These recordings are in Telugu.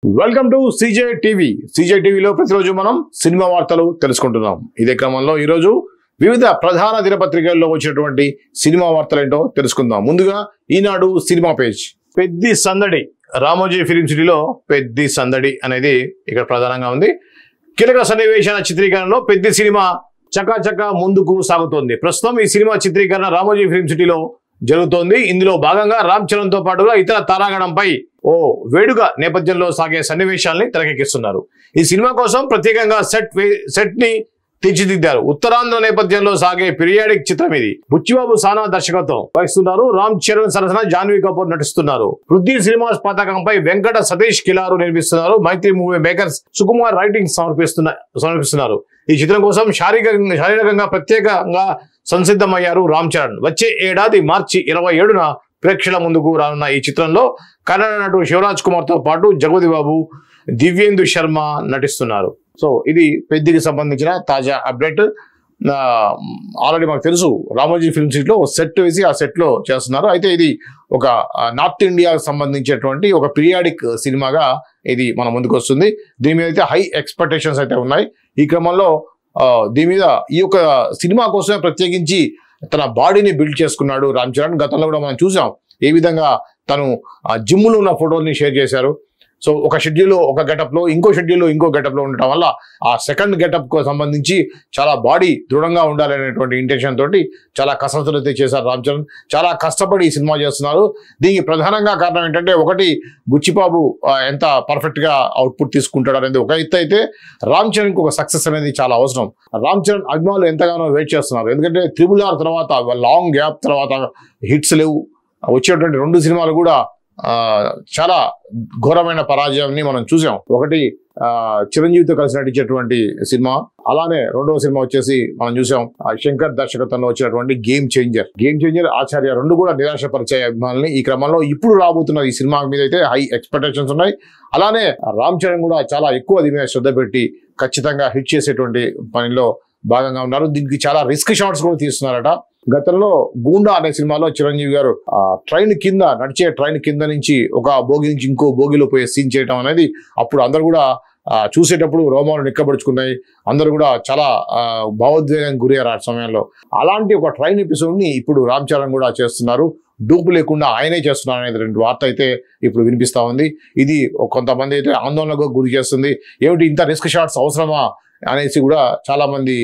Welcome to CJ TV. CJ టీవీలో ప్రతిరోజు మనం సినిమా వార్తలు తెలుసుకుంటున్నాం. ఇదే క్రమంలో ఈరోజు వివిధ ప్రధాన దినపత్రికల్లో వచ్చినటువంటి సినిమా వార్తలు ఏంటో తెలుసుకుందాం. ముందుగా ఈనాడు సినిమా పేజ్. పెద్ది సందడి, రామోజీ ఫిలిం సిటీలో పెద్ది సందడి అనేది ఇక్కడ ప్రధానంగా ఉంది. కీలక సన్నివేశాల చిత్రీకరణలో పెద్ది సినిమా చకాచకా ముందుకు సాగుతోంది. ప్రస్తుతం ఈ సినిమా చిత్రీకరణ రామోజీ ఫిలిం సిటీలో జరుగుతోంది. ఇందులో భాగంగా రామ్ చరణ్ తో పాటుగా ఇతర తారాగణంపై ఓ వేడుక నేపథ్యంలో సాగే సన్నివేశాల్ని తెరకెక్కిస్తున్నారు. ఈ సినిమా కోసం ప్రత్యేకంగా సెట్ ని తీర్చిదిద్దారు. ఉత్తరాంధ్ర నేపథ్యంలో సాగే పీరియాడిక్ చిత్రం ఇది. బుచ్చిబాబు సానా దర్శకత్వం వహిస్తున్నారు. రామ్ చరణ్ సరసన జాన్వీ కపూర్ నటిస్తున్నారు. పృథ్వీ సినిమాస్ పతాకంపై వెంకట సతీష్ కిలారు నిర్మిస్తున్నారు. మైత్రి మూవీ మేకర్స్ సుకుమార్ రైటింగ్ సమర్పిస్తున్నారు. ఈ చిత్రం కోసం శారీరకంగా ప్రత్యేకంగా సంసిద్ధమయ్యారు రామ్ చరణ్. వచ్చే ఏడాది మార్చి 27న ప్రేక్షకుల ముందుకు రానున్న ఈ చిత్రంలో కన్నడ నటుడు శివరాజ్ కుమార్ తో పాటు జగపతి బాబు, దివ్యేందు శర్మ నటిస్తున్నారు. సో ఇది పెద్దికి సంబంధించిన తాజా అప్డేట్. ఆల్రెడీ మాకు తెలుసు రామోజీ ఫిల్మ్ సిటీలో సెట్ వేసి ఆ సెట్ లో చేస్తున్నారు. అయితే ఇది ఒక నార్త్ ఇండియాకు సంబంధించినటువంటి ఒక పీరియాడిక్ సినిమాగా ఇది మన ముందుకు వస్తుంది. దీని మీద అయితే హై ఎక్స్పెక్టేషన్స్ అయితే ఉన్నాయి. ఈ క్రమంలో దీని మీద ఈ యొక్క సినిమా కోసమే ప్రత్యేకించి తన బాడీని బిల్డ్ చేసుకున్నాడు రామ్ చరణ్. గతంలో కూడా మనం చూసాం ఏ విధంగా తను జిమ్లో ఉన్న ఫోటోల్ని షేర్ చేశారు. సో ఒక షెడ్యూల్లో ఒక గెటప్లో, ఇంకో షెడ్యూల్లో ఇంకో గెటప్లో ఉండటం వల్ల ఆ సెకండ్ గెటప్కు సంబంధించి చాలా బాడీ దృఢంగా ఉండాలనేటువంటి ఇంటెన్షన్ తోటి చాలా కసరత్తులు అయితే చేశారు రామ్ చరణ్. చాలా కష్టపడి ఈ సినిమా చేస్తున్నారు. దీనికి ప్రధానంగా కారణం ఏంటంటే, ఒకటి బుచ్చిబాబు ఎంత పర్ఫెక్ట్గా అవుట్పుట్ తీసుకుంటాడు అనేది ఒక ఎత్తు అయితే, రామ్ చరణ్కి ఒక సక్సెస్ అనేది చాలా అవసరం. రామ్ చరణ్ అభిమానులు ఎంతగానో వెయిట్ చేస్తున్నారు. ఎందుకంటే RRR తర్వాత లాంగ్ గ్యాప్ తర్వాత హిట్స్ లేవు. వచ్చేటువంటి 2 సినిమాలు కూడా చాలా ఘోరమైన పరాజయాన్ని మనం చూసాం. ఒకటి చిరంజీవితో కలిసి నటించేటువంటి సినిమా, అలానే రెండవ సినిమా వచ్చేసి మనం చూసాం శంకర్ దర్శకత్వంలో వచ్చినటువంటి గేమ్ చేంజర్, ఆచార్య 2 కూడా నిరాశపరిచాయి అభిమానుల్ని. ఈ క్రమంలో ఇప్పుడు రాబోతున్న ఈ సినిమా మీద అయితే హై ఎక్స్పెక్టేషన్స్ ఉన్నాయి. అలానే రామ్ చరణ్ కూడా చాలా ఎక్కువ దీని మీద శ్రద్ధ పెట్టి ఖచ్చితంగా హిట్ చేసేటువంటి పనిలో భాగంగా ఉన్నారు. దీనికి చాలా రిస్క్ షాట్స్ కూడా తీస్తున్నారట. గతంలో గూండా అనే సినిమాలో చిరంజీవి గారు నడిచే ట్రైన్ కింద నుంచి ఒక బోగి నుంచి ఇంకో బోగిలో పోయే సీన్ చేయడం అనేది అప్పుడు అందరు కూడా చూసేటప్పుడు రోమాలు నిక్కబడుచుకున్నాయి. అందరూ కూడా చాలా భావోద్వేగానికి గురయ్యారు ఆ సమయంలో. అలాంటి ఒక ట్రైన్ ఎపిసోడ్ ని ఇప్పుడు రామ్ చరణ్ కూడా చేస్తున్నారు. డూపు లేకుండా ఆయనే చేస్తున్నారు అనేది 2 వార్త అయితే ఇప్పుడు వినిపిస్తా ఉంది. ఇది కొంతమంది అయితే ఆందోళనకు గురి చేస్తుంది. ఏమిటి ఇంత రిస్క్ షాట్స్ అవసరమా అనేసి కూడా చాలా మంది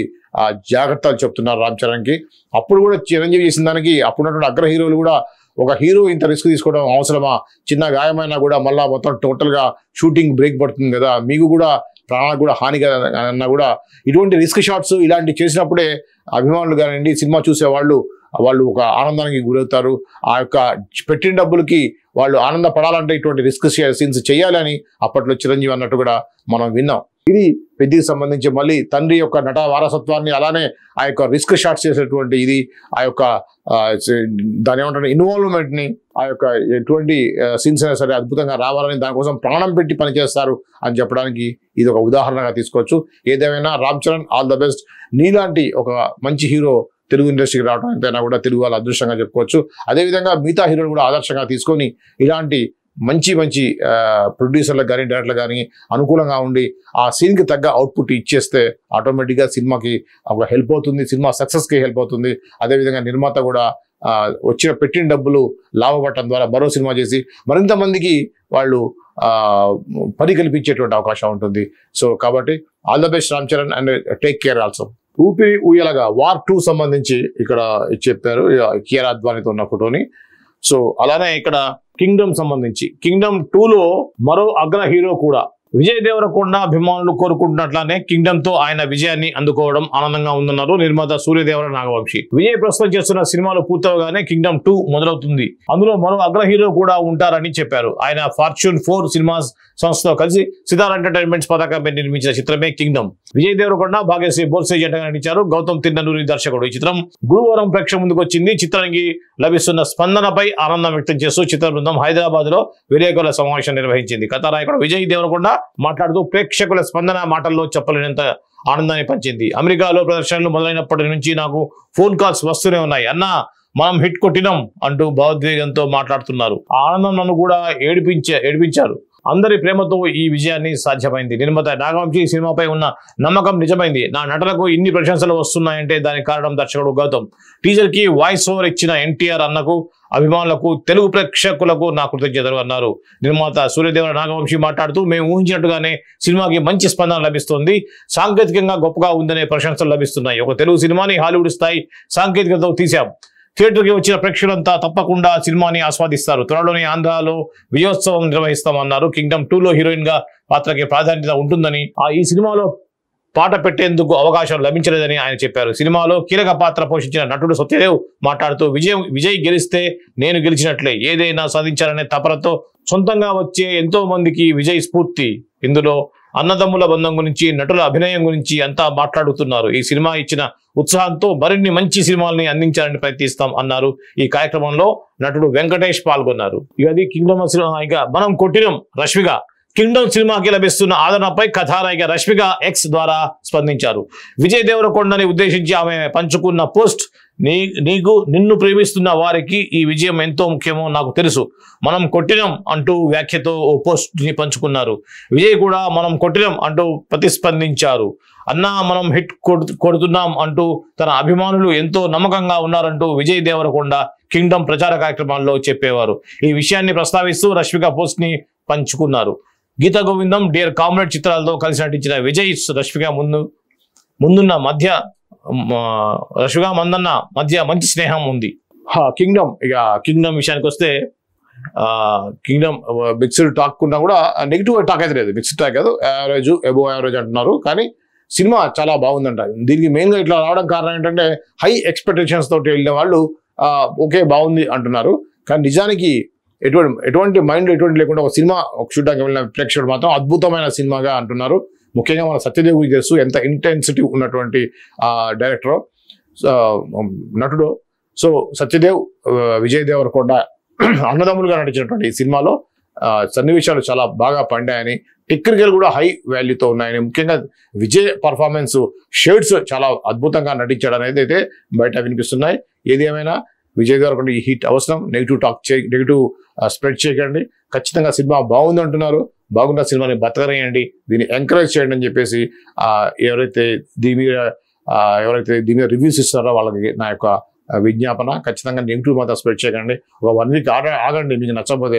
జాగ్రత్తలు చెప్తున్నారు రామ్ చరణ్కి. అప్పుడు కూడా చిరంజీవి చేసిన దానికి అప్పుడున్నటువంటి అగ్ర హీరోలు కూడా, ఒక హీరో ఇంత రిస్క్ తీసుకోవడం అవసరమా, చిన్న గాయమైనా కూడా మళ్ళా మొత్తం టోటల్గా షూటింగ్ బ్రేక్ పడుతుంది కదా, మీకు కూడా ప్రాణాలకు కూడా హాని కదా అన్నా కూడా ఇటువంటి రిస్క్ షాట్స్ ఇలాంటివి చేసినప్పుడే అభిమానులు కానివ్వండి, సినిమా చూసే వాళ్ళు ఒక ఆనందానికి గురవుతారు. ఆ యొక్క పెట్టిన డబ్బులకి వాళ్ళు ఆనందపడాలంటే ఇటువంటి రిస్క్ సీన్స్ చేయాలని అప్పట్లో చిరంజీవి అన్నట్టు కూడా మనం విన్నాం. ఇది పెద్దికి సంబంధించి మళ్ళీ తండ్రి యొక్క నట వారసత్వాన్ని, అలానే ఆ యొక్క రిస్క్ షాట్స్ చేసేటువంటి ఇది, ఆ యొక్క దాని ఏమంటే ఇన్వాల్వ్మెంట్ ని, ఆ యొక్క ఎటువంటి సీన్స్ అయినా సరే అద్భుతంగా రావాలని దానికోసం ప్రాణం పెట్టి పనిచేస్తారు అని చెప్పడానికి ఇది ఒక ఉదాహరణగా తీసుకోవచ్చు. ఏదేమైనా Ram Charan all the best. నీలాంటి ఒక మంచి హీరో తెలుగు ఇండస్ట్రీకి రావడం ఎంతైనా కూడా తెలుగు వాళ్ళు అదృష్టంగా చెప్పుకోవచ్చు. అదేవిధంగా మిగతా హీరోలు కూడా ఆదర్శంగా తీసుకొని ఇలాంటి మంచి ప్రొడ్యూసర్లకు కానీ డైరెక్టర్లకు కానీ అనుకూలంగా ఉండి ఆ సీన్కి తగ్గ అవుట్పుట్ ఇచ్చేస్తే ఆటోమేటిక్గా సినిమాకి ఒక హెల్ప్ అవుతుంది, సినిమా సక్సెస్కి హెల్ప్ అవుతుంది. అదేవిధంగా నిర్మాత కూడా పెట్టిన డబ్బులు లాభపడటం ద్వారా మరో సినిమా చేసి మరింత మందికి వాళ్ళు పని కల్పించేటువంటి అవకాశం ఉంటుంది. సో కాబట్టి all the best Ram Charan and take care also. ఊపిరి ఊయలగా వార్ 2 సంబంధించి ఇక్కడ చెప్పారు కియారా అద్వానీతో ఉన్న ఫోటోని. సో అలానే ఇక్కడ కింగ్డమ్ సంబంధించి కింగ్డమ్ 2లో మరో అగ్ర హీరో కూడా విజయ్ దేవరకొండ అభిమానులు కోరుకుంటున్నట్లానే కింగ్డమ్ తో ఆయన విజయాన్ని అందుకోవడం ఆనందంగా ఉందన్నారు నిర్మాత సూర్యదేవర నాగవంశీ. విజయ్ ప్రస్తుతం చేస్తున్న సినిమాలు పూర్తవగానే కింగ్డమ్ 2 మొదలవుతుంది. అందులో మరో అగ్ర హీరో కూడా ఉంటారని చెప్పారు. ఆయన ఫార్చ్యూన్ 4 సినిమాస్ సంస్థతో కలిసి సితార్ ఎంటర్టైన్మెంట్స్ పతాకంపై నిర్మించిన చిత్రమే కింగ్డమ్. విజయ్ దేవరకొండ, భాగ్యశ్రీ బోల్సే జంటగా నటించారు. గౌతమ్ తిన్ననూరి దర్శకుడు. ఈ చిత్రం గురువారం ప్రేక్షకుల ముందుకు వచ్చింది. చిత్రానికి లభిస్తున్న స్పందనపై ఆనందం వ్యక్తం చేస్తూ చిత్ర బృందం హైదరాబాద్ లో విలేకరుల సమావేశం నిర్వహించింది. కథానాయకుడు విజయ్ దేవరకొండ మాట్లాడుతూ ప్రేక్షకుల స్పందన మాటల్లో చెప్పలేనంత ఆనందాన్ని పంచింది. అమెరికాలో ప్రదర్శనలు మొదలైనప్పటి నుంచి నాకు ఫోన్ కాల్స్ వస్తూనే ఉన్నాయి. అన్నా మనం హిట్ కొట్టినాం అంటూ భావోద్వేగంతో మాట్లాడుతున్నారు. ఆనందం నన్ను కూడా ఏడిపించారు. అందరి ప్రేమతో ఈ విజయాన్ని సాధ్యమైంది. నిర్మాత నాగవంశీ సినిమాపై ఉన్న నమ్మకం నిజమైంది. నా నటనకు ఇన్ని ప్రశంసలు వస్తున్నాయంటే దానికి కారణం దర్శకుడు గౌతమ్. టీజర్ కి వాయిస్ ఓవర్ ఇచ్చిన ఎన్టీఆర్ అన్నకు, అభిమానులకు, తెలుగు ప్రేక్షకులకు నా కృతజ్ఞతలు అన్నారు. నిర్మాత సూర్యదేవర నాగవంశీ మాట్లాడుతూ, మేము ఊహించినట్టుగానే సినిమాకి మంచి స్పందన లభిస్తుంది. సాంకేతికంగా గొప్పగా ఉందనే ప్రశంసలు లభిస్తున్నాయి. ఒక తెలుగు సినిమాని హాలీవుడ్ స్థాయి సాంకేతికతతో తీశాం. థియేటర్కి వచ్చిన ప్రేక్షకులంతా తప్పకుండా సినిమాని ఆస్వాదిస్తారు. త్వరలోనే ఆంధ్రాలో విజయోత్సవం నిర్వహిస్తామన్నారు. కింగ్డమ్ 2లో హీరోయిన్ గా పాత్రకి ప్రాధాన్యత ఉంటుందని, ఈ సినిమాలో పాట పెట్టేందుకు అవకాశం లభించలేదని ఆయన చెప్పారు. సినిమాలో కీలక పాత్ర పోషించిన నటుడు సత్యదేవ్ మాట్లాడుతూ, విజయ్ గెలిస్తే నేను గెలిచినట్లే, ఏదైనా సాధించాలనే తపనతో సొంతంగా వచ్చే ఎంతో మందికి విజయ్ స్ఫూర్తి. ఇందులో అన్నదమ్ముల బంధం గురించి, నటుల అభినయం గురించి అంతా మాట్లాడుతున్నారు. ఈ సినిమా ఇచ్చిన ఉత్సాహంతో మరిన్ని మంచి సినిమాల్ని అందించాలని ప్రయత్నిస్తాం అన్నారు. ఈ కార్యక్రమంలో నటుడు వెంకటేష్ పాల్గొన్నారు. ఇది కింగ్డమ్ సినిమా. ఇక మనం కొట్టినం రష్మిక. కింగ్డమ్ సినిమాకి లభిస్తున్న ఆదరణపై కథానాయిక రష్మిక ఎక్స్ ద్వారా స్పందించారు. విజయ్ దేవరకొండని ఉద్దేశించి ఆమె పంచుకున్న పోస్ట్, నిన్ను ప్రేమిస్తున్న వారికి ఈ విజయం ఎంతో ముఖ్యమో నాకు తెలుసు, మనం కొట్టినం అంటూ వ్యాఖ్యతో ఓ పోస్ట్ ని పంచుకున్నారు. విజయ్ కూడా మనం కొట్టినం అంటూ ప్రతిస్పందించారు. అన్నా మనం హిట్ కొడుతున్నాం అంటూ తన అభిమానులు ఎంతో నమ్మకంగా ఉన్నారంటూ విజయ్ దేవరకొండ కింగ్డమ్ ప్రచార కార్యక్రమాల్లో చెప్పేవారు. ఈ విషయాన్ని ప్రస్తావిస్తూ రష్మిక పోస్ట్ ని పంచుకున్నారు. గీతా గోవిందం, డియర్ కామ్రేడ్ చిత్రాలతో కలిసి నటించిన విజయ్ రష్మిక మందన్న మధ్య మంచి స్నేహం ఉంది. కింగ్డమ్ విషయానికి వస్తే, కింగ్డమ్ మిక్స్డ్ టాక్ ఉన్నా కూడా నెగిటివ్ టాక్ అయితే లేదు. మిక్స్డ్ టాక్ కాదు, యావరేజ్, అబోవ్ యావరేజ్ అంటున్నారు. కానీ సినిమా చాలా బాగుందంట. దీనికి మెయిన్గా ఇట్లా రావడం కారణం ఏంటంటే, హై ఎక్స్పెక్టేషన్స్ తోటి వెళ్ళిన వాళ్ళు ఓకే బాగుంది అంటున్నారు. కానీ నిజానికి ఎటువంటి మైండ్ ఎటువంటి లేకుండా ఒక సినిమా చూడడానికి వెళ్ళిన ప్రేక్షకుడు మాత్రం అద్భుతమైన సినిమాగా అంటున్నారు. ముఖ్యంగా మన సత్యదేవ్ గురించి తెలుసు, ఎంత ఇంటెన్సిటీ ఉన్నటువంటి డైరెక్టర్, నటుడు. సో సత్యదేవ్, విజయ్ దేవరకొండ అన్నదమ్ములుగా నటించినటువంటి ఈ సినిమాలో సన్నివేశాలు చాలా బాగా పండాయని, టెక్నికల్ కూడా హై వాల్యూతో ఉన్నాయని, ముఖ్యంగా విజయ్ పర్ఫార్మెన్స్, షేడ్స్ చాలా అద్భుతంగా నటించాడు అనేది అయితే బయట వినిపిస్తున్నాయి. ఏది ఏమైనా విజయ్ దేవరకొండ ఈ హిట్ అవసరం. నెగిటివ్ స్ప్రెడ్ చేయకండి. ఖచ్చితంగా సినిమా బాగుంది అంటున్నారు. బాగున్న సినిమాని బతకరేయండి, దీన్ని ఎంకరేజ్ చేయండి అని చెప్పేసి ఎవరైతే దీని మీద రివ్యూస్ ఇస్తారో వాళ్ళకి నా యొక్క విజ్ఞాపన. ఖచ్చితంగా నెగిటివ్ మాత్రం స్ప్రెడ్ చేయకండి. ఒక 1 వీక్ ఆగండి. మీకు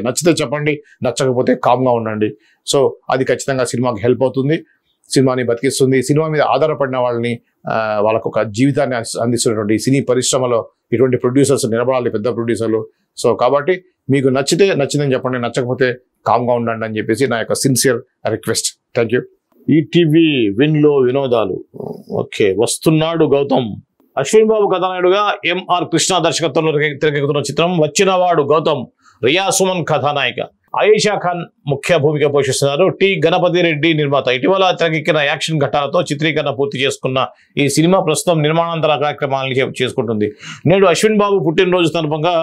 నచ్చితే చెప్పండి, నచ్చకపోతే కామ్గా ఉండండి. సో అది ఖచ్చితంగా సినిమాకి హెల్ప్ అవుతుంది, సినిమాని బతికిస్తుంది. సినిమా మీద ఆధారపడిన వాళ్ళని, వాళ్ళకు ఒక జీవితాన్ని అందిస్తున్నటువంటి సినీ పరిశ్రమలో ఇటువంటి ప్రొడ్యూసర్స్ నిలబడాలి, పెద్ద ప్రొడ్యూసర్లు. సో కాబట్టి మీకు నచ్చిందని చెప్పండి, నచ్చకపోతే కామ్గా ఉండండి అని చెప్పేసి నా యొక్క sincere request. Thank you. ETV విన్లో వినోదాలు. ఓకే, వస్తున్నాడు గౌతమ్. అశ్విన్ బాబు కథానాయుడుగా ఎంఆర్ కృష్ణ దర్శకత్వంలో తెరకెక్కుతున్న చిత్రం వచ్చినవాడు గౌతమ్. రియా సుమన్ కథానాయిక, ఆయేషా ఖాన్ ముఖ్య భూమిక పోషిస్తున్నారు. టి గణపతి రెడ్డి నిర్మాత. ఇటీవల తెరకెక్కిన యాక్షన్ ఘట్టాలతో చిత్రీకరణ పూర్తి చేసుకున్న ఈ సినిమా ప్రస్తుతం నిర్మాణాంతర కార్యక్రమాలను చేసుకుంటుంది. నేడు అశ్విన్ బాబు పుట్టినరోజు సందర్భంగా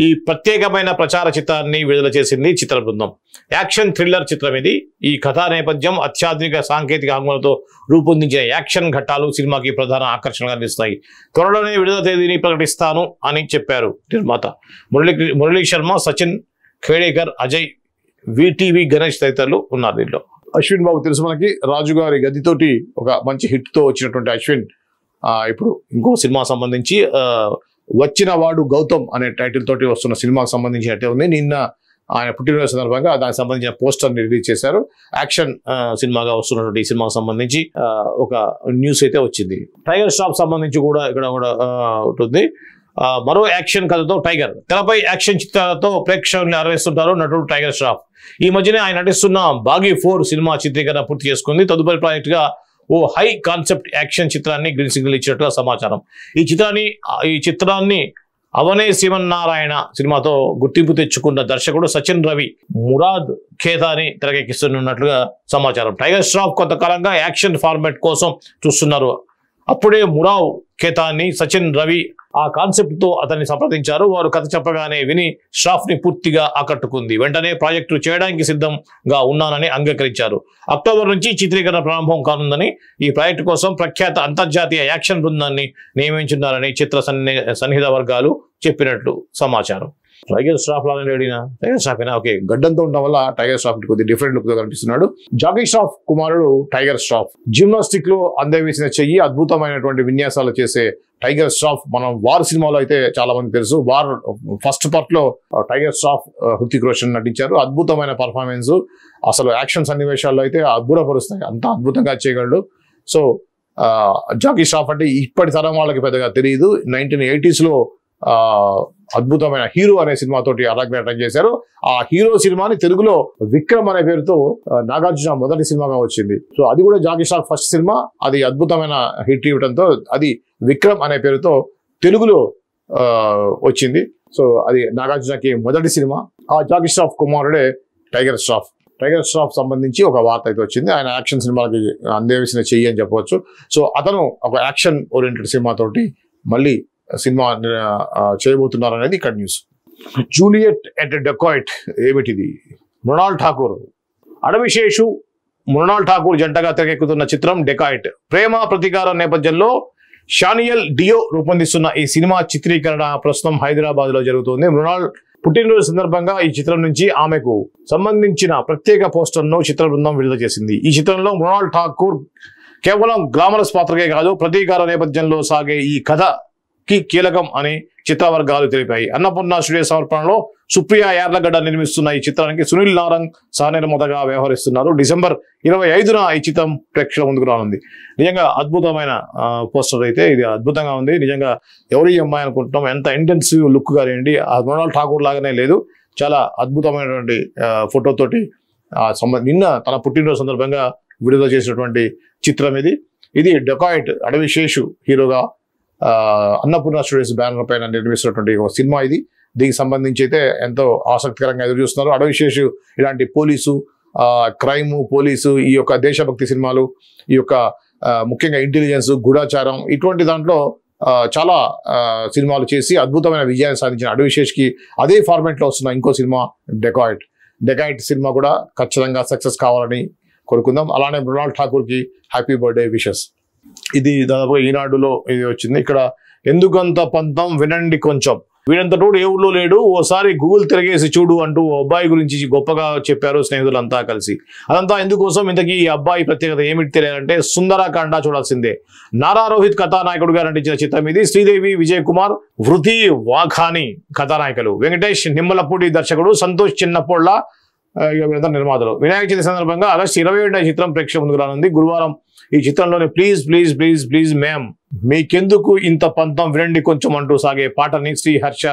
ఈ ప్రత్యేకమైన ప్రచార చిత్రాన్ని విడుదల చేసింది చిత్ర బృందం. యాక్షన్ థ్రిల్లర్ చిత్రం ఇది. ఈ కథా నేపథ్యం అత్యాధునిక సాంకేతిక హంగులతో రూపొందించిన యాక్షన్ ఘట్టాలు సినిమాకి ప్రధాన ఆకర్షణగా నిలుస్తాయి. త్వరలోనే విడుదల తేదీని ప్రకటిస్తాను అని చెప్పారు నిర్మాత. మురళీ శర్మ, సచిన్ ఖేడేకర్, అజయ్, విటివి గణేష్ తదితరులు ఉన్నారు దీంట్లో. అశ్విన్ బాబు తెలుసు మనకి, రాజుగారి గదితోటి ఒక మంచి హిట్ తో వచ్చినటువంటి అశ్విన్ ఇప్పుడు ఇంకో సినిమా సంబంధించి వచ్చినవాడు గౌతమ్ అనే టైటిల్ తోటి వస్తున్న సినిమాకు సంబంధించినట్టే ఉంది. నిన్న ఆయన పుట్టినరోజు సందర్భంగా దానికి సంబంధించిన పోస్టర్ ని రిలీజ్ చేశారు. యాక్షన్ సినిమాగా వస్తున్నటువంటి ఈ సినిమాకు సంబంధించి ఒక న్యూస్ అయితే వచ్చింది. టైగర్ ష్రాఫ్ సంబంధించి కూడా ఇక్కడ కూడా ఉంటుంది. మరో యాక్షన్ కథతో టైగర్. తెరపై యాక్షన్ చిత్రాలతో ప్రేక్షకుల్ని అరవేస్తుంటారు నటుడు టైగర్ శ్రాఫ్. ఈ మధ్యనే ఆయన నటిస్తున్న బాగీ 4 సినిమా చిత్రీకరణ పూర్తి చేసుకుంది. తదుపరి ప్రాజెక్ట్ గా ఓ హై కాన్సెప్ట్ యాక్షన్ చిత్రాన్ని గ్రీన్ సిగ్నల్ ఇచ్చినట్టుగా సమాచారం. ఈ చిత్రాన్ని అవనే శివనారాయణ సినిమాతో గుర్తింపు తెచ్చుకున్న దర్శకుడు సచిన్ రవి మురాద్ ఖేతాని తెరకెక్కిస్తున్నట్లుగా సమాచారం. టైగర్ శ్రాఫ్ కొంతకాలంగా యాక్షన్ ఫార్మాట్ కోసం చూస్తున్నారు. అప్పుడే మురావ్ ఖేతాన్ని సచిన్ రవి ఆ కాన్సెప్ట్ తో అతన్ని సంప్రదించారు. వారు కథ చెప్పగానే విని శ్రాఫ్ ని పూర్తిగా ఆకట్టుకుంది. వెంటనే ప్రాజెక్టు చేయడానికి సిద్ధంగా ఉన్నానని అంగీకరించారు. అక్టోబర్ నుంచి చిత్రీకరణ ప్రారంభం కానుందని, ఈ ప్రాజెక్టు కోసం ప్రఖ్యాత అంతర్జాతీయ యాక్షన్ బృందాన్ని నియమించున్నారని చిత్ర సన్నిహిత వర్గాలు చెప్పినట్లు సమాచారం. టైగర్ ష్రాఫ్ లానే రెడీనా? టైగర్ ష్రాఫేనా? ఓకే, గడ్డంతో ఉండడం వల్ల టైగర్ ష్రాఫ్ కొద్దిగా డిఫరెంట్ లుక్ తో కనిపిస్తున్నాడు. జాకీ ష్రాఫ్ కుమారుడు టైగర్ ష్రాఫ్. జిమ్నాస్టిక్ లో అందవేసిన చెయ్యి, అద్భుతమైనటువంటి విన్యాసాలు చేసే టైగర్ ష్రాఫ్ మనం వార్ సినిమాలో అయితే చాలా మంది తెలుసు. వార్ ఫస్ట్ పార్ట్ లో టైగర్ ష్రాఫ్, హృతిక్ రోషన్ నటించారు. అద్భుతమైన పర్ఫార్మెన్స్, అసలు యాక్షన్ సన్నివేశాల్లో అయితే అద్భుతపరుస్తాయి, అంత అద్భుతంగా చేయగలడు. సో జాకీ ష్రాఫ్ అంటే ఇప్పటి తరం వాళ్ళకి పెద్దగా తెలియదు. 1980s లో అద్భుతమైన హీరో అనే సినిమాతోటి అరంగేట్రం చేశారు. ఆ హీరో సినిమాని తెలుగులో విక్రమ్ అనే పేరుతో నాగార్జున మొదటి సినిమాగా వచ్చింది. సో అది కూడా జాకీ ష్రాఫ్ ఫస్ట్ సినిమా, అది అద్భుతమైన హిట్ ఇవ్వడంతో అది విక్రమ్ అనే పేరుతో తెలుగులో వచ్చింది. సో అది నాగార్జునకి మొదటి సినిమా. ఆ జాకీ ష్రాఫ్ కుమారుడే టైగర్ ష్రాఫ్. టైగర్ ష్రాఫ్ సంబంధించి ఒక వార్త అయితే వచ్చింది. ఆయన యాక్షన్ సినిమాకి అందేసిన చెయ్యి అని చెప్పవచ్చు. సో అతను ఒక యాక్షన్ ఓరియంటెడ్ సినిమాతోటి మళ్ళీ సినిమా చేయబోతున్నారు అనేది ఇక్కడ న్యూస్. జూలియట్ ఎట్ డెకాయిట్ ఏమిటిది? మృణాల్ ఠాకూర్, అడవిశేషు, మృణాల్ ఠాకూర్ జంటగా తెరకెక్కుతున్న చిత్రం డెకాయిట్. ప్రేమ ప్రతీకారం నేపథ్యంలో షానియల్ డియో రూపొందిస్తున్న ఈ సినిమా చిత్రీకరణ ప్రస్తుతం హైదరాబాద్ లో జరుగుతుంది. మృణాల్ పుట్టినరోజు సందర్భంగా ఈ చిత్రం నుంచి ఆమెకు సంబంధించిన ప్రత్యేక పోస్టర్ను చిత్ర బృందం విడుదల చేసింది. ఈ చిత్రంలో మృణాల్ ఠాకూర్ కేవలం గ్లామరస్ పాత్రకే కాదు, ప్రతీకార నేపథ్యంలో సాగే ఈ కథకి కీలకం అని చిత్ర వర్గాలు తెలిపాయి. అన్నపూర్ణ స్టూడియో సమర్పణలో సుప్రియా యార్లగడ్డ నిర్మిస్తున్న ఈ చిత్రానికి సునీల్ నారంగ్ సహనిర్మాతగా వ్యవహరిస్తున్నారు. డిసెంబర్ 25న ఈ చిత్రం ప్రేక్షకుల ముందుకు రానుంది. నిజంగా అద్భుతమైన పోస్టర్ అయితే ఇది అద్భుతంగా ఉంది. నిజంగా ఎవరి అమ్మాయి అనుకుంటున్నాం, ఎంత ఇంటెన్సివ్ లుక్ కానివ్వండి, ఆ మృణాల్ ఠాకూర్ లాగానే లేదు, చాలా అద్భుతమైనటువంటి ఫోటోతోటి నిన్న తన పుట్టినరోజు సందర్భంగా విడుదల చేసినటువంటి చిత్రం ఇది. ఇది డెకాయిట్, అడవిశేషు హీరోగా అన్నపూర్ణ స్టూడియోస్ బ్యానర్ పైన నిర్మిస్తున్నటువంటి ఒక సినిమా ఇది. దీనికి సంబంధించి అయితే ఎంతో ఆసక్తికరంగా ఎదురు చూస్తున్నారు. అడవిశేషు ఇలాంటి పోలీసు, క్రైమ్, పోలీసు, ఈ యొక్క దేశభక్తి సినిమాలు, ఈ యొక్క ముఖ్యంగా ఇంటెలిజెన్స్, గూఢాచారం, ఇటువంటి దాంట్లో చాలా సినిమాలు చేసి అద్భుతమైన విజయాన్ని సాధించిన అడవిశేష్కి అదే ఫార్మాట్ లో వస్తున్న ఇంకో సినిమా డెకాయిట్. డెకాయిట్ సినిమా కూడా ఖచ్చితంగా సక్సెస్ కావాలని కోరుకుందాం. అలానే మృణాల్ ఠాకూర్కి హ్యాపీ బర్త్డే విషెస్. ఇది దాదాపుగా ఈనాడులో ఇది వచ్చింది. ఇక్కడ ఎందుకంత పంతం వినండి కొంచెం, వీడంతటోడు ఏ ఊళ్ళో లేడు, ఓసారి గూగుల్ తిరిగేసి చూడు అంటూ ఓ అబ్బాయి గురించి గొప్పగా చెప్పారు స్నేహితులంతా కలిసి. అదంతా ఎందుకోసం, ఇంతకీ ఈ అబ్బాయి ప్రత్యేకత ఏమిటి తెలియాలంటే సుందరకాండ చూడాల్సిందే. నారా రోహిత్ కథానాయకుడుగా నటించిన చిత్రం ఇది. శ్రీదేవి, విజయ్ కుమార్, వృతి వాఘాని కథానాయకులు, వెంకటేష్ నిమ్మలపూడి దర్శకుడు, సంతోష్ చిన్నపోళ్ళ నిర్మాతలు. వినాయక చవితి సందర్భంగా ఆగస్టు 27న చిత్రం ప్రేక్షకుల ముందుకు రానుంది. గురువారం ఈ చిత్రంలోని please please please please ma'am మీకెందుకు ఇంత పంతం వినండి కొంచెం అంటూ సాగే పాటని శ్రీ హర్ష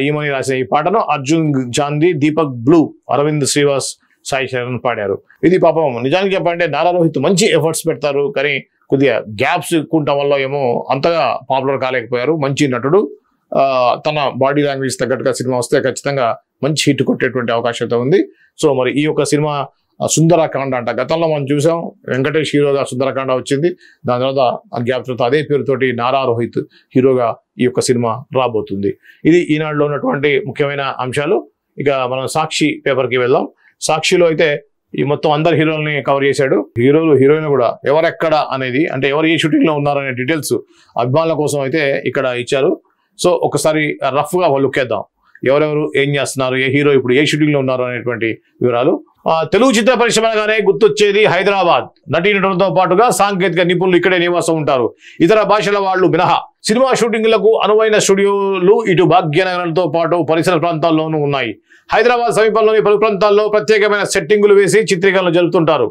ఈమని రాసిన ఈ పాటను అర్జున్ జాంది, దీపక్ బ్లూ, అరవింద్ శ్రీవాస్, సాయి శరణ్ పాడారు. ఇది పాపం నిజానికి చెప్పాలంటే నారా రోహిత్ మంచి ఎఫర్ట్స్ పెడతారు, కానీ కొద్దిగా గ్యాప్స్ ఉండటం వల్ల ఏమో అంతగా పాపులర్ కాలేకపోయారు. మంచి నటుడు, తన బాడీ లాంగ్వేజ్ తగ్గట్టుగా సినిమా వస్తే ఖచ్చితంగా మంచి హిట్ కొట్టేటువంటి అవకాశం ఉంది. సో మరి ఈ యొక్క సినిమా సుందరకాండ అంట. గతంలో మనం చూసాం వెంకటేష్ హీరోగా సుందరకాండ వచ్చింది. దాని తర్వాత గ్యాప్ తర్వాత అదే పేరుతోటి నారా రోహిత్ హీరోగా ఈ యొక్క సినిమా రాబోతుంది. ఇది ఈనాడులో ఉన్నటువంటి ముఖ్యమైన అంశాలు. ఇక మనం సాక్షి పేపర్కి వెళ్దాం. సాక్షిలో అయితే ఈ మొత్తం అందరు హీరోల్ని కవర్ చేశాడు. హీరోలు, హీరోయిన్ కూడా ఎవరెక్కడ అనేది, అంటే ఎవరు ఏ షూటింగ్ లో ఉన్నారనే డీటెయిల్స్ అభిమానుల కోసం అయితే ఇక్కడ ఇచ్చారు. సో ఒకసారి రఫ్ గా లుక్ వేద్దాం, ఎవరెవరు ఏం చేస్తున్నారు, ఏ హీరో ఇప్పుడు ఏ షూటింగ్ లో ఉన్నారు అనేటువంటి వివరాలు. తెలుగు చిత్ర పరిశ్రమగానే గుర్తొచ్చేది హైదరాబాద్. నటీనటులతో పాటుగా సాంకేతిక నిపుణులు ఇక్కడే నివాసం ఉంటారు. ఇతర భాషల వాళ్ళు మినహా సినిమా షూటింగ్లకు అనువైన స్టూడియోలు ఇటు భాగ్యనగరంతో పాటు పరిసర ప్రాంతాల్లోనూ ఉన్నాయి. హైదరాబాద్ సమీపంలోని పలు ప్రాంతాల్లో ప్రత్యేకమైన సెట్టింగులు వేసి చిత్రీకరణలు జరుపుతుంటారు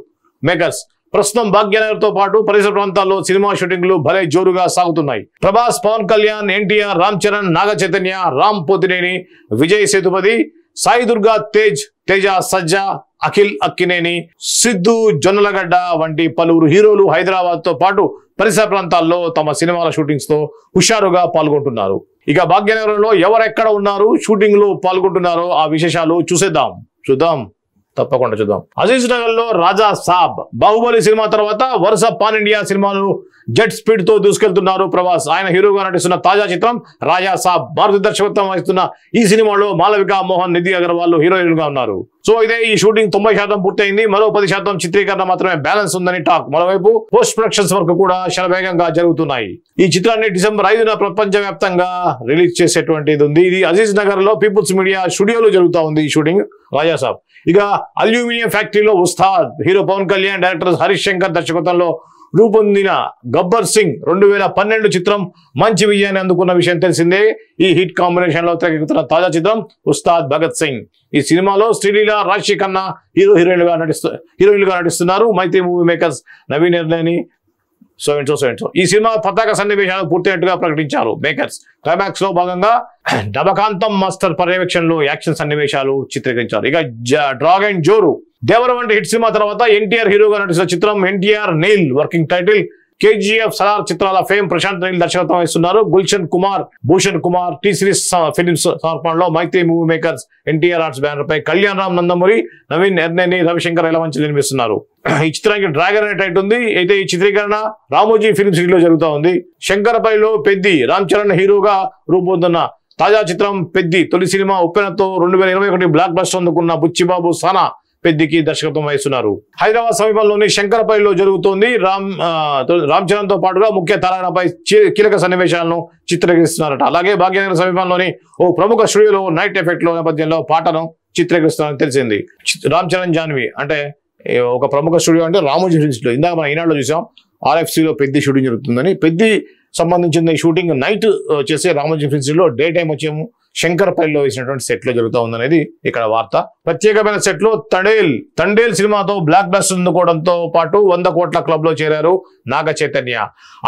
మేకర్స్. ప్రస్తుతం భాగ్యనగర్తో పాటు పరిసర ప్రాంతాల్లో సినిమా షూటింగ్లు భలే జోరుగా సాగుతున్నాయి. ప్రభాస్, పవన్ కళ్యాణ్, ఎన్టీఆర్, రామ్ చరణ్, నాగ చైతన్య, రామ్ పోతినేని, విజయ్ సేతుపతి, సాయి దుర్గా తేజ సజ్జా, అఖిల్ అక్కినేని, సిద్ధు జొన్నలగడ్డ వంటి పలువురు హీరోలు హైదరాబాద్ తో పాటు పరిసర ప్రాంతాల్లో తమ సినిమాల షూటింగ్స్ తో హుషారుగా పాల్గొంటున్నారు. ఇక భాగ్యనగరంలో ఎవరెక్కడ ఉన్నారు, షూటింగ్ లో పాల్గొంటున్నారో ఆ విశేషాలు చూద్దాం. తప్పకుండా చూద్దాం. అజీజ్ నగర్ లో రాజా సాబ్. బాహుబలి సినిమా తర్వాత వరుస పాన్ ఇండియా సినిమాలు జెట్ స్పీడ్ తో దూసుకెళ్తున్నారు ప్రభాస్. ఆయన హీరోగా నటిస్తున్న తాజా చిత్రం రాజా సాబ్. భారత దర్శకత్వం వహిస్తున్న ఈ సినిమాలో మాలవిక మోహన్, నిధి అగర్వాల్ హీరోయిన్ గా ఉన్నారు. సో ఇదే ఈ షూటింగ్ 90% పూర్తయింది. మరో 10% చిత్రీకరణ మాత్రమే బ్యాలెన్స్ ఉందని టాక్. మరోవైపు పోస్ట్ ప్రొడక్షన్స్ వర్క్ కూడా శరవేగంగా జరుగుతున్నాయి. ఈ చిత్రాన్ని డిసెంబర్ 5న ప్రపంచ వ్యాప్తంగా రిలీజ్ చేసేటువంటిది ఉంది. ఇది అజీజ్ నగర్ లో పీపుల్స్ మీడియా స్టూడియోలో జరుగుతూ ఉంది ఈ షూటింగ్ రాజా సాబ్. ఇక అల్యూమినియం ఫ్యాక్టరీలో ఉస్తాద్. హీరో పవన్ కళ్యాణ్, డైరెక్టర్ హరీష్ శంకర్ దర్శకత్వంలో రూపొందిన గబ్బర్ సింగ్ 2012 చిత్రం మంచి విజయాన్ని అందుకున్న విషయం తెలిసిందే. ఈ హిట్ కాంబినేషన్ లో తెరకెక్కుతున్న తాజా చిత్రం ఉస్తాద్ భగత్ సింగ్. ఈ సినిమాలో శ్రీలీల, రాశి ఖన్నా హీరోయిన్లు గా నటిస్తున్నారు. మైత్రి మూవీ మేకర్స్ నవీన్ ఎర్లేని సో ఈ సినిమా పతాక సన్నివేశాలు పూర్తయినట్టుగా ప్రకటించారు మేకర్స్. క్లైమాక్స్ లో భాగంగా డబకాంతం మాస్టర్ పర్యవేక్షణలో యాక్షన్ సన్నివేశాలు చిత్రీకరించారు. ఇక డ్రాగన్ జోరు. దేవరం వంటి హిట్ సినిమా తర్వాత ఎన్టీఆర్ హీరోగా నటిస్తున్న చిత్రం NTR Neel. Working title KGF, Salaar చిత్రాల ఫేమ్ ప్రశాంత్ నీల్ దర్శకత్వం వహిస్తున్నారు. Gulshan Kumar, Bhushan Kumar T Series films సమర్పణలో Mythri movie makers NTR arts banner పై కళ్యాణ్ రామ్ నందమూరి, నవీన్ ఎర్నేని, రవిశంకర్ ఎలవంచి నిర్మిస్తున్నారు. ఈ చిత్రానికి డ్రాగన్ అనే టైటిల్ ఉంది. అయితే ఈ చిత్రీకరణ రామోజీ ఫిల్మ్ సిటీలో జరుగుతూ ఉంది. శంకరపల్లిలో పెద్ది రామ్ చరణ్ హీరోగా రూపొందుతున్న తాజా చిత్రం పెద్ది. తొలి సినిమా ఉప్పెనతో 2021 బ్లాక్ బస్టర్ అందుకున్న బుచ్చిబాబు సానా పెద్దికి దర్శకత్వం వహిస్తున్నారు. హైదరాబాద్ సమీపంలోని శంకరపల్లిలో జరుగుతోంది. రామ్ చరణ్ తో పాటుగా ముఖ్య తారాగణపై కీలక సన్నివేశాలను చిత్రీకరిస్తున్నారట. అలాగే భాగ్యనగర్ సమీపంలోని ఓ ప్రముఖ స్టూడియోలో నైట్ ఎఫెక్ట్ లో నేపథ్యంలో పాటను చిత్రీకరిస్తున్నారని తెలిసింది. రామ్ చరణ్, జాన్వి అంటే ఒక ప్రముఖ స్టూడియో అంటే రామోజీ ఫిల్మ్స్ లో ఇందాక మనం ఈనాడులో చూసాం RFCలో పెద్ది షూటింగ్ జరుగుతుందని. పెద్ది సంబంధించిన ఈ షూటింగ్ నైట్ చేసే రామోజీ ఫిల్మ్స్ లో, డే టైం వచ్చేమో శంకరపల్లిలో వేసినటువంటి సెట్ లో జరుగుతూ ఉందనేది ఇక్కడ వార్త. ప్రత్యేకమైన సెట్ లో తండేల్ సినిమాతో బ్లాక్ బస్టర్ అందుకోవడంతో పాటు 100 కోట్ల క్లబ్ లో చేరారు నాగ చైతన్య.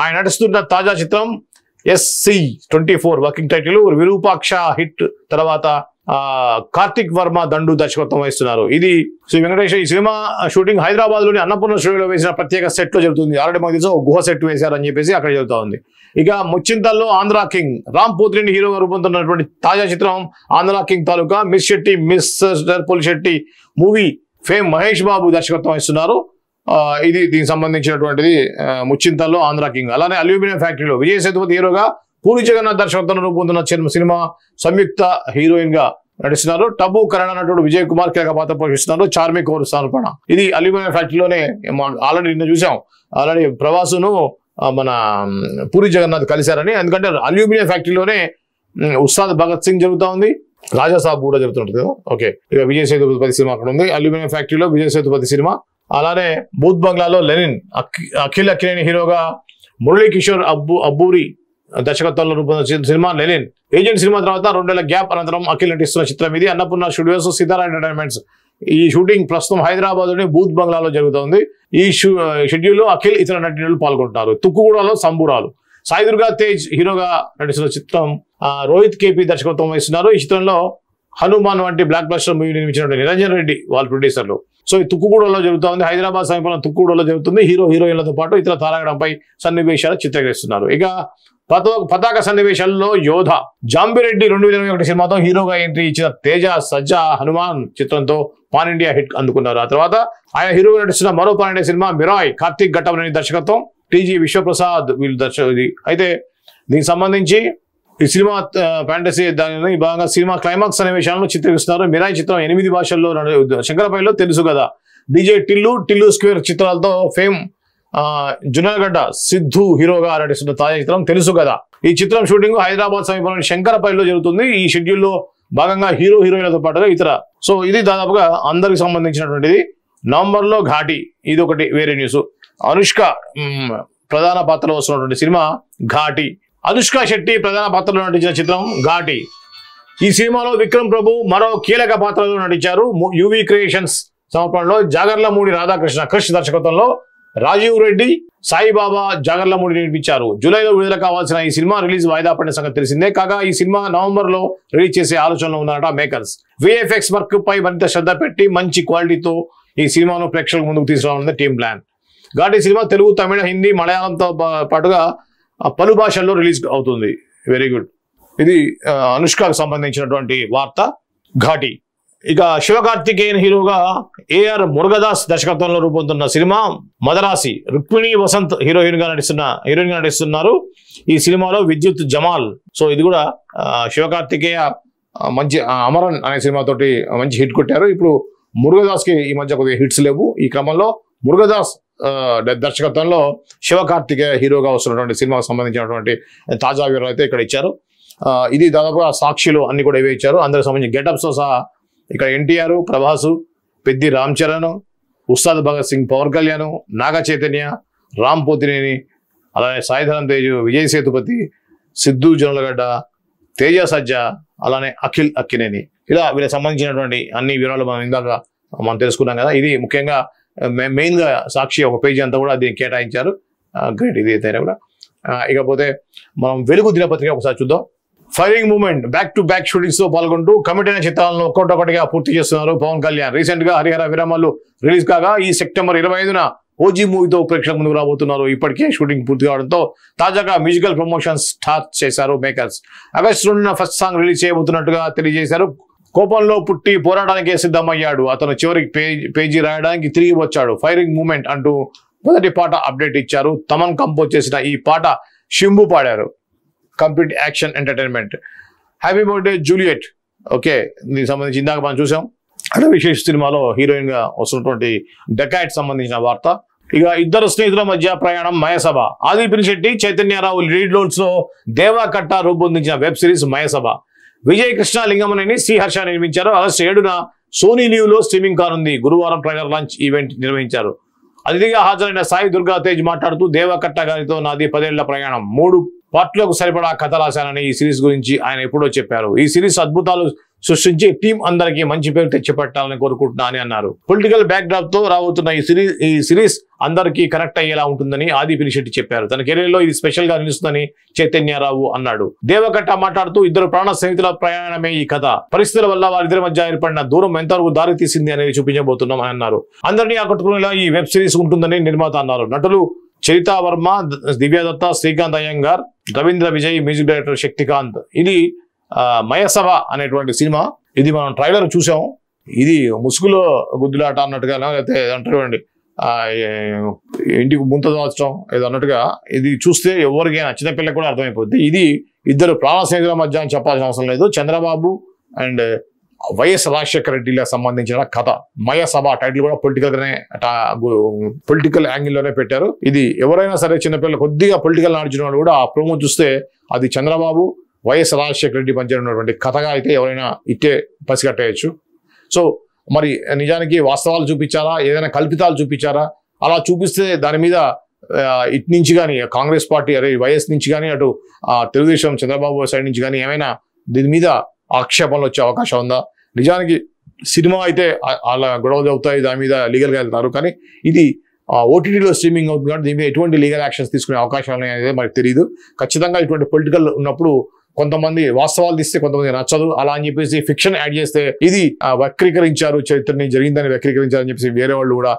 ఆయన నటిస్తున్న తాజా చిత్రం SC24. Working title Virupaksha hit తర్వాత కార్తిక్ వర్మ దండు దర్శకత్వం వహిస్తున్నారు. ఇది శ్రీ వెంకటేష్. ఈ సినిమా షూటింగ్ హైదరాబాద్ లోని అన్నపూర్ణ స్టూడియోలో వేసిన ప్రత్యేక సెట్ లో జరుగుతుంది. ఆల్రెడీ మాకు తెలుసు గుహ సెట్ వేశారని చెప్పేసి అక్కడ జరుగుతూ ఉంది. ఇక ముచ్చింతల్లో ఆంధ్ర కింగ్. రామ్ పోత్రిని హీరోగా రూపొందుతున్నటువంటి తాజా చిత్రం ఆంధ్ర కింగ్ తాలూకా miss Shetty, Pulishetty movie fame Mahesh Babu దర్శకత్వం వహిస్తున్నారు. ఇది దీనికి సంబంధించినటువంటిది ముచ్చింతల్లో ఆంధ్ర కింగ్. అలానే అల్యూమినియం ఫ్యాక్టరీలో విజయ్ సేతుపతి హీరోగా, పూరి జగన్నాథ్ దర్శకత్వంలో రూపొందుతున్న సినిమా సంయుక్త హీరోయిన్ గా నటిస్తున్నారు. టబు కరణ నటుడు విజయ్ కుమార్ కీలక పాత్ర పోషిస్తున్నారు. చార్మి కౌర్ సమర్పణ. ఇది అల్యూమినియం ఫ్యాక్టరీలోనే ఆల్రెడీ నిన్న చూసాం. ఆల్రెడీ ప్రభాసును మన పూరి జగన్నాథ్ కలిశారని. ఎందుకంటే అల్యూమినియం ఫ్యాక్టరీలోనే ఉస్తాద్ భగత్ సింగ్ జరుగుతూ ఉంది, రాజా సాబ్ కూడా జరుగుతుంటుంది కదా. ఓకే, ఇక విజయ్ సేతుపతి సినిమా అక్కడ ఉంది. అల్యూమినియం ఫ్యాక్టరీలో విజయ్ సేతుపతి సినిమా. అలానే బూత్ బంగ్లాలో లెనిన్. అఖిల్ అక్కినేని హీరోగా, మురళీ కిషోర్ అబ్బూరి దర్శకత్వంలో రూపొందించిన సినిమా లెనిన్. ఏజెంట్ సినిమా తర్వాత 2 ఏళ్ల గ్యాప్ అనంతరం అఖిల్ నటిస్తున్న చిత్రం ఇది. అన్నపూర్ణ స్టూడియోస్, సితారా ఎంటర్టైన్మెంట్స్. ఈ షూటింగ్ ప్రస్తుతం హైదరాబాద్ లోని బూత్ బంగ్లాలో జరుగుతోంది. ఈ షెడ్యూల్ లో అఖిల్, ఇతర నటీనటులు పాల్గొంటున్నారు. తుక్కుగూడలో సంబూరాలు. సాయి దుర్గా తేజ్ హీరోగా నటిస్తున్న చిత్రం రోహిత్ KP దర్శకత్వం వహిస్తున్నారు. ఈ చిత్రంలో హనుమాన్ వంటి బ్లాక్ బస్టర్ మూవీ నిర్మించినటువంటి నిరంజన్ రెడ్డి వాళ్ళ ప్రొడ్యూసర్లు. సో ఈ తుక్కుగూడలో జరుగుతూ ఉంది. హైదరాబాద్ సమీపంలో తుక్కుగూడలో జరుగుతుంది. హీరోయిన్లతో పాటు ఇతర తారాగణంపై సన్నివేశాలు చిత్రీకరిస్తున్నారు. ఇక పతాక సన్నివేశాల్లో యోధ. జాంబిరెడ్డి 2021 సినిమాతో హీరోగా ఎంట్రీ ఇచ్చిన తేజ సజ్జా హనుమాన్ చిత్రంతో పాన్ ఇండియా హిట్ అందుకున్నారు. ఆ తర్వాత ఆయన హీరోగా నటిస్తున్న మరో pan India cinema Mirai. Karthik Ghattamaneni దర్శకత్వం, TG విశ్వప్రసాద్ వీళ్ళు దర్శకుది. అయితే దీనికి సంబంధించి ఈ సినిమా ఫ్యాంటసీ దాని భాగంగా సినిమా క్లైమాక్స్ సన్నివేశాలను చిత్రీకరిస్తున్నారు. మిరాయ్ చిత్రం 8 భాషల్లో శంకరపల్లిలో తెలుసు కదా. DJ టిల్లు స్క్వేర్ చిత్రాలతో ఫేమ్ జునాగడ్డ సిద్ధు హీరోగా నటిస్తున్న తాజా చిత్రం తెలుసు కదా. ఈ చిత్రం షూటింగ్ హైదరాబాద్ సమీపంలోని శంకరపల్లిలో జరుగుతుంది. ఈ షెడ్యూల్లో భాగంగా హీరోయిన్లతో పాటుగా ఇతర. సో ఇది దాదాపుగా అందరికి సంబంధించినటువంటిది. నవంబర్ లో ఘాటి, ఇది ఒకటి వేరే న్యూస్. అనుష్క ప్రధాన పాత్రలో వస్తున్నటువంటి సినిమా ఘాటి. అనుష్క శెట్టి ప్రధాన పాత్రలో నటించిన చిత్రం ఘాటి. ఈ సినిమాలో విక్రమ్ ప్రభు మరో కీలక పాత్రలో నటించారు. UV క్రియేషన్స్ సమర్పణలో జాగర్లమూడి రాధాకృష్ణ క్రిష్ దర్శకత్వంలో రాజీవ్ రెడ్డి, సాయిబాబా జాగర్లమూడి నిర్మించారు. జూలైలో విడుదల కావాల్సిన ఈ సినిమా రిలీజ్ వాయిదా పడిన సంగతి తెలిసిందే. కాగా ఈ సినిమా నవంబర్ లో రిలీజ్ చేసే ఆలోచనలో ఉన్నారట మేకర్స్. VFX వర్క్ పై మరింత శ్రద్ధ పెట్టి మంచి క్వాలిటీతో ఈ సినిమాను ప్రేక్షకుల ముందుకు తీసుకురావాలన్నది team plan. Ghaati cinema Telugu, తమిళ, హిందీ, మలయాళంతో పాటుగా పలు భాషల్లో రిలీజ్ అవుతుంది. Very good. ఇది అనుష్కకు సంబంధించినటువంటి వార్త. ఘాటి ఇక శివకార్తికేయన్ హీరోగా ఏఆర్ మురుగదాస్ దర్శకత్వంలో రూపొందుతున్న సినిమా మదరాసి. రుక్మిణి వసంత్ హీరోయిన్ గా నటిస్తున్నారు. ఈ సినిమాలో విద్యుత్ జమాల్. సో ఇది కూడా శివకార్తికేయ మంచి అమరన్ అనే సినిమాతోటి మంచి హిట్ కొట్టారు. ఇప్పుడు మురుగదాస్ కి ఈ మధ్య కొద్దిగా హిట్స్ లేవు. ఈ క్రమంలో మురుగదాస్ దర్శకత్వంలో శివకార్తికేయ హీరోగా వస్తున్నటువంటి సినిమాకు సంబంధించినటువంటి తాజా వివరాలు అయితే ఇక్కడ ఇచ్చారు. ఇది దాదాపుగా సాక్షిలో అన్ని కూడా ఇవే ఇచ్చారు. అందరికి సంబంధించిన గెటప్స్ సహా ఇక్కడ ఎన్టీఆర్, ప్రభాసు, పెద్ది రామ్ చరణ్, ఉస్తాద్ భగత్ సింగ్, పవన్ కళ్యాణ్, నాగ చైతన్య, రామ్ పోతినేని, అలానే సాయిధరం తేజు, విజయ్ సేతుపతి, సిద్ధు జొన్నలగడ్డ, తేజ సజ్జా, అలానే అఖిల్ అక్కినేని, ఇలా వీళ్ళకి సంబంధించినటువంటి అన్ని వివరాలు మనం తెలుసుకున్నాం కదా. ఇది ముఖ్యంగా మెయిన్గా సాక్షి ఒక పేజీ అంతా కూడా దీన్ని కేటాయించారు. గ్రేట్ ఇది అయితే కూడా. ఇకపోతే మనం వెలుగు దినపత్రిక ఒకసారి చూద్దాం. Firing moment back to back shootings తో పాల్గొంటూ కమిట్ అయిన చిత్రాలను ఒక్కొక్కటిగా పూర్తి చేస్తున్నారు పవన్ కళ్యాణ్. రీసెంట్ గా హరిహర విరామాలు రిలీజ్ కాగా ఈ సెప్టెంబర్ 25న ఓజీ మూవీతో ప్రేక్షకుల ముందుకు రాబోతున్నారు. ఇప్పటికే షూటింగ్ పూర్తి కావడంతో తాజాగా మ్యూజికల్ ప్రమోషన్ స్టార్ట్ చేశారు మేకర్స్. ఆగస్టు 2న ఫస్ట్ సాంగ్ రిలీజ్ చేయబోతున్నట్టుగా తెలియజేశారు. కోపంలో పుట్టి పోరాటానికే సిద్ధమయ్యాడు అతను, చివరికి పేజీ రాయడానికి తిరిగి వచ్చాడు, ఫైరింగ్ మూమెంట్ అంటూ మొదటి పాట అప్డేట్ ఇచ్చారు. తమన్ కంపోజ్ చేసిన ఈ పాట షింబు పాడారు. Complete action entertainment. Happy birthday Juliet. Okay, దీనికి సంబంధించి ఇందాక మనం చూసాం అదే విశేష సినిమాలో హీరోయిన్ గా వస్తున్నటువంటి డెకాయిట్ సంబంధించిన వార్త. ఇక ఇద్దరు స్నేహితుల మధ్య ప్రయాణం మయసభ. ఆది పినిశెట్టి, చైతన్యరావు లీడ్ రోల్స్ లో దేవా కట్ట రూపొందించిన వెబ్ సిరీస్ మయసభ. విజయ్ కృష్ణ లింగమనేని, శ్రీహర్ష నిర్మించారు. ఆగస్టు 7న సోనీ లీవ్ లో స్ట్రీమింగ్ కానుంది. గురువారం ట్రైలర్ లాంచ్ ఈవెంట్ నిర్వహించారు. అతిథిగా హాజరైన సాయి దుర్గా తేజ్ మాట్లాడుతూ దేవకట్ట గారితో నాది 10 ఏళ్ల ప్రయాణం, 3 పార్ట్లకు సరిపడా కథ రాశానని ఈ సిరీస్ గురించి ఆయన ఎప్పుడో చెప్పారు. ఈ సిరీస్ అద్భుతాలు సృష్టించి టీం అందరికీ మంచి పేరు తెచ్చిపెట్టాలని కోరుకుంటున్నా అని అన్నారు. పొలిటికల్ బ్యాక్ డ్రాప్ తో రాబోతున్న ఈ సిరీస్ అందరికీ కనెక్ట్ అయ్యేలా ఉంటుందని ఆది పినిశెట్టి చెప్పారు. తన కెరీర్ లో ఇది స్పెషల్ గా నిలుస్తుందని చైతన్యరావు అన్నాడు. దేవకట్ట మాట్లాడుతూ ఇద్దరు ప్రాణ స్నేహితుల ప్రయాణమే ఈ కథ. పరిస్థితుల వల్ల వారిద్దరి మధ్య ఏర్పడిన దూరం ఎంతవరకు దారి తీసింది అనేది చూపించబోతున్నాం అని అన్నారు. అందరినీ ఆకట్టుకునేలా ఈ వెబ్ సిరీస్ ఉంటుందని నిర్మాత అన్నారు. నటులు చరితా వర్మ, దివ్యదత్త, శ్రీకాంత్ అయ్యంగార్, రవీంద్ర విజయ్, మ్యూజిక్ డైరెక్టర్ శక్తికాంత్. ఇది మయసభ అనేటువంటి సినిమా. ఇది మనం ట్రైలర్ చూసాం. ఇది ముసుగులో గుద్దులాట అన్నట్టుగా, లేకపోతే అంటారు ఇంటికి ముంత దాచడం ఏదో అన్నట్టుగా ఇది చూస్తే ఎవరికైనా చిన్నపిల్లకి కూడా అర్థమైపోద్ది. ఇది ఇద్దరు ప్రాణ స్నేహితుల మధ్య అని చెప్పాల్సిన అవసరం లేదు. చంద్రబాబు అండ్ వైఎస్ రాజశేఖర రెడ్డిలకు సంబంధించిన కథ. మయసభ టైటిల్ కూడా పొలిటికల్ యాంగిల్లోనే పెట్టారు. ఇది ఎవరైనా సరే చిన్నపిల్లలు కొద్దిగా పొలిటికల్ నాలెడ్జ్ వాళ్ళు కూడా ఆ ప్రోమో చూస్తే అది చంద్రబాబు వైఎస్ రాజశేఖర రెడ్డి మధ్య ఉన్నటువంటి కథగా అయితే ఎవరైనా ఇట్టే పసిగట్టేయచ్చు. సో మరి నిజానికి వాస్తవాలు చూపించారా, ఏదైనా కల్పితాలు చూపించారా? అలా చూపిస్తే దాని మీద ఇటు నుంచి కానీ కాంగ్రెస్ పార్టీ వైఎస్ నుంచి కానీ అటు తెలుగుదేశం చంద్రబాబు సైడ్ నుంచి కానీ ఏమైనా దీని మీద ఆక్షేపణలు వచ్చే అవకాశం ఉందా? నిజానికి సినిమా అయితే అలా గొడవలు అవుతాయి, దాని మీద లీగల్గా వెళ్తారు. కానీ ఇది ఓటీటీలో స్ట్రీమింగ్ అవుతుంది కాబట్టి దీని మీద ఎటువంటి లీగల్ యాక్షన్స్ తీసుకునే అవకాశాలు అనేది మనకు తెలియదు. ఖచ్చితంగా ఇటువంటి పొలిటికల్ ఉన్నప్పుడు కొంతమంది వాస్తవాలు తీస్తే కొంతమంది నచ్చదు. అలా అని చెప్పేసి ఫిక్షన్ యాడ్ చేస్తే ఇది వక్రీకరించారు, చరిత్రని జరిగిందని వక్రీకరించారని చెప్పేసి వేరే వాళ్ళు కూడా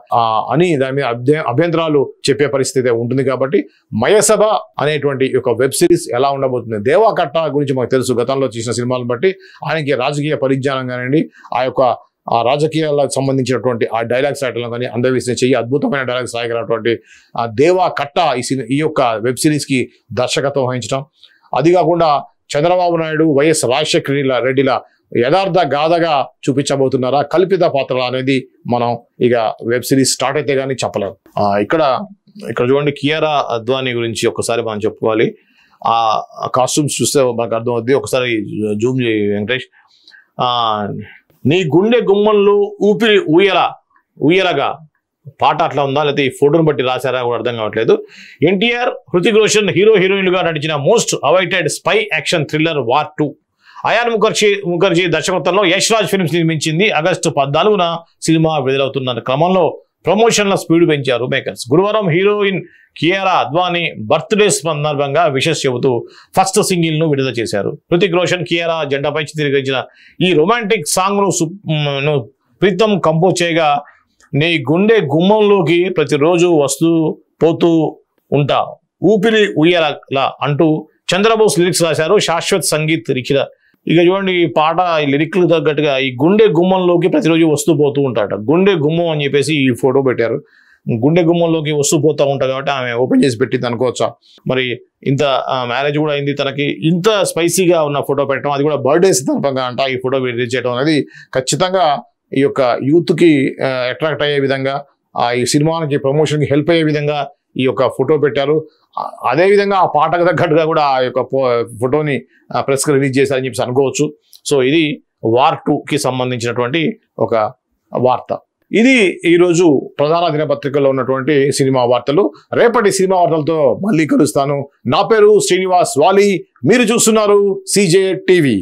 అని దాని మీద అభ్యంతరాలు చెప్పే పరిస్థితి ఉంటుంది. కాబట్టి మయసభ అనేటువంటి ఒక వెబ్ సిరీస్ ఎలా ఉండబోతుంది? దేవాకట్ట గురించి మనకు తెలుసు, గతంలో చేసిన సినిమాలను బట్టి ఆయనకి రాజకీయ పరిజ్ఞానం కానివ్వండి, ఆ యొక్క రాజకీయాలకు సంబంధించినటువంటి ఆ డైలాగ్స్ రాయటంలో కానీ అందవేసిన చెయ్యి అద్భుతమైన డైలాగ్స్ రాయగలటువంటి ఆ దేవాకట్ట ఈ యొక్క వెబ్ సిరీస్ కి దర్శకత్వం వహించడం, అది కాకుండా చంద్రబాబు నాయుడు వైఎస్ రాజశేఖర రెడ్డిల యథార్థ గాథగా చూపించబోతున్నారా, కల్పిత పాత్ర అనేది మనం ఇక వెబ్ సిరీస్ స్టార్ట్ అయితే కానీ చెప్పలేము. ఇక్కడ చూడండి, కియారా అద్వానీ గురించి ఒకసారి మనం చెప్పుకోవాలి. ఆ కాస్ట్యూమ్స్ చూస్తే మనకు అర్థం అవుద్ది. ఒకసారి జూమ్ చేయి వెంకటేష్. నీ గుండె గుమ్మంలో ఊపిరి ఊయలగా పాట అట్లా ఉందా, లేకపోతే ఈ ఫోటోను బట్టి రాశారా కూడా అర్థం కావట్లేదు. ఎన్టీఆర్, హృతిక్ రోషన్ హీరోయిన్లుగా నటించిన most awaited spy action thriller war 2 Ayan Mukherjee దర్శకత్వంలో యష్ రాజ్ ఫిల్మ్స్ నిర్మించింది. ఆగస్టు 14న సినిమా విడుదలవుతున్న క్రమంలో ప్రమోషన్ల స్పీడ్ పెంచారు మేకర్స్. గురువారం హీరోయిన్ కియారా అద్వానీ బర్త్డే సందర్భంగా విషెస్ చెబుతూ ఫస్ట్ సింగిల్ ను విడుదల చేశారు. హృతిక్ రోషన్, కియారా జెండాపై చిత్రీకరించిన ఈ రొమాంటిక్ సాంగ్ ను ప్రీతం కంపోజ్ చేయగా, నీ గుండె గుమ్మంలోకి ప్రతిరోజు వస్తూ పోతూ ఉంటా, ఊపిరి ఉయ్యాల అంటూ చంద్రబోస్ లిరిక్స్ రాశారు. శాశ్వత్ సంగీత్ ఇక చూడండి ఈ పాట ఈ లిరిక్లు తగ్గట్టుగా ఈ గుండె గుమ్మంలోకి ప్రతిరోజు వస్తూ పోతూ ఉంటాట. గుండె గుమ్మం అని చెప్పేసి ఈ ఫోటో పెట్టారు. గుండె గుమ్మంలోకి వస్తూ పోతూ ఉంటారు కాబట్టి ఆమె ఓపెన్ చేసి పెట్టింది అనుకోవచ్చా. మరి ఇంత మ్యారేజ్ కూడా అయింది తనకి, ఇంత స్పైసీగా ఉన్న ఫోటో పెట్టడం, అది కూడా బర్త్డే సందర్భంగా అంట ఈ ఫోటో రిలీజ్ చేయడం అనేది ఖచ్చితంగా ఈ యొక్క యూత్కి అట్రాక్ట్ అయ్యే విధంగా, ఈ సినిమాకి ప్రమోషన్కి హెల్ప్ అయ్యే విధంగా ఈ యొక్క ఫోటో పెట్టారు. అదేవిధంగా ఆ పాటకు తగ్గట్టుగా కూడా ఆ యొక్క ఫోటోని ప్రెస్కి రిలీజ్ చేశారని చెప్పేసి అనుకోవచ్చు. సో ఇది వార్ 2కి సంబంధించినటువంటి ఒక వార్త. ఇది ఈరోజు ప్రధాన దినపత్రికల్లో ఉన్నటువంటి సినిమా వార్తలు. రేపటి సినిమా వార్తలతో మళ్ళీ కలుస్తాను. నా పేరు శ్రీనివాస్ వాలి. మీరు చూస్తున్నారు CJ టీవీ.